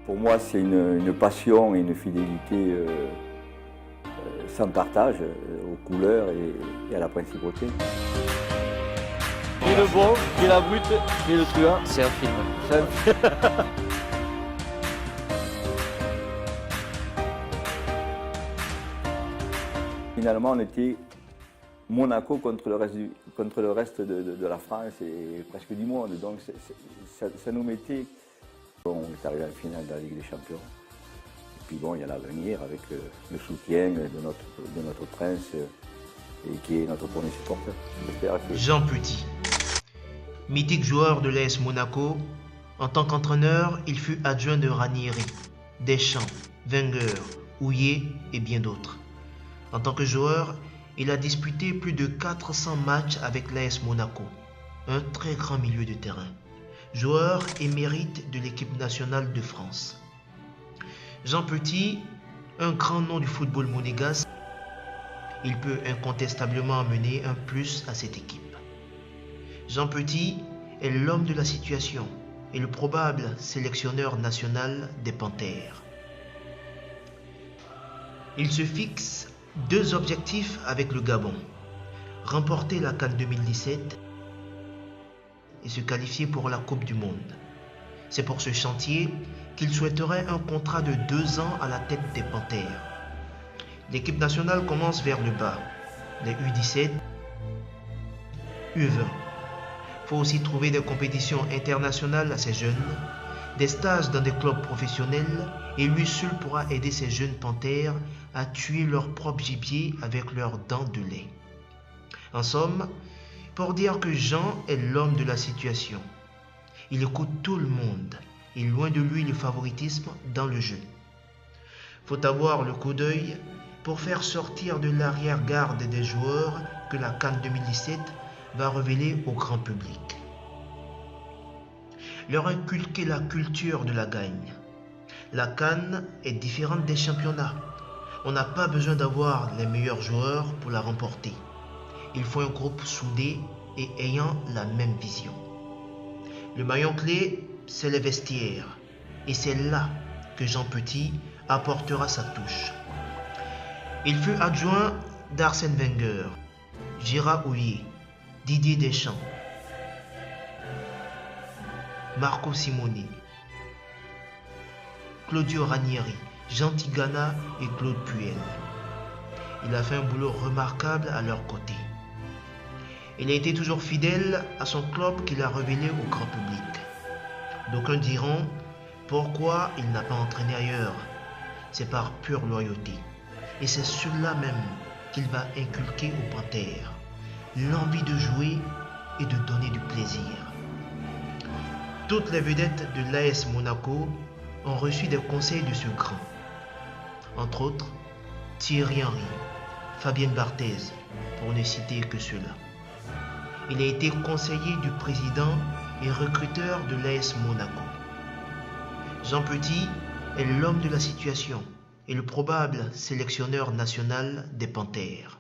Pour moi, c'est une passion et une fidélité sans partage aux couleurs et à la principauté. Et le bon, et la brute, et le truand. C'est un film. Finalement, on était Monaco contre le reste de la France et presque du monde. Donc ça nous mettait... Bon, on est arrivé en finale de la Ligue des Champions. Et puis bon, il y a l'avenir avec le soutien de notre prince et qui est notre premier supporter. Jean Petit, mythique joueur de l'AS Monaco, en tant qu'entraîneur, il fut adjoint de Ranieri, Deschamps, Wenger, Houllier et bien d'autres. En tant que joueur, il a disputé plus de 400 matchs avec l'AS Monaco, un très grand milieu de terrain. Joueur émérite de l'équipe nationale de France. Jean Petit, un grand nom du football monégasque, il peut incontestablement amener un plus à cette équipe. Jean Petit est l'homme de la situation et le probable sélectionneur national des Panthères. Il se fixe 2 objectifs avec le Gabon: remporter la CAN 2017 et se qualifier pour la Coupe du Monde. C'est pour ce chantier qu'il souhaiterait un contrat de 2 ans à la tête des Panthères. L'équipe nationale commence vers le bas, les U17, U20. Il faut aussi trouver des compétitions internationales à ces jeunes, des stages dans des clubs professionnels, et lui seul pourra aider ces jeunes Panthères à tuer leur propre gibier avec leurs dents de lait. En somme, pour dire que Jean est l'homme de la situation. Il écoute tout le monde et loin de lui le favoritisme dans le jeu. Faut avoir le coup d'œil pour faire sortir de l'arrière-garde des joueurs que la CAN 2017 va révéler au grand public. Leur inculquer la culture de la gagne. La CAN est différente des championnats. On n'a pas besoin d'avoir les meilleurs joueurs pour la remporter. Il faut un groupe soudé et ayant la même vision. Le maillon clé, c'est les vestiaires. Et c'est là que Jean Petit apportera sa touche. Il fut adjoint d'Arsène Wenger, Gérard Houllier, Didier Deschamps, Marco Simone, Claudio Ranieri, Jean Tigana et Claude Puel. Il a fait un boulot remarquable à leur côté. Il a été toujours fidèle à son club qu'il a révélé au grand public. D'aucuns diront pourquoi il n'a pas entraîné ailleurs. C'est par pure loyauté. Et c'est cela même qu'il va inculquer aux Panthères. L'envie de jouer et de donner du plaisir. Toutes les vedettes de l'AS Monaco ont reçu des conseils de ce grand. Entre autres, Thierry Henry, Fabienne Barthez, pour ne citer que ceux-là. Il a été conseiller du président et recruteur de l'AS Monaco. Jean Petit est l'homme de la situation et le probable sélectionneur national des Panthères.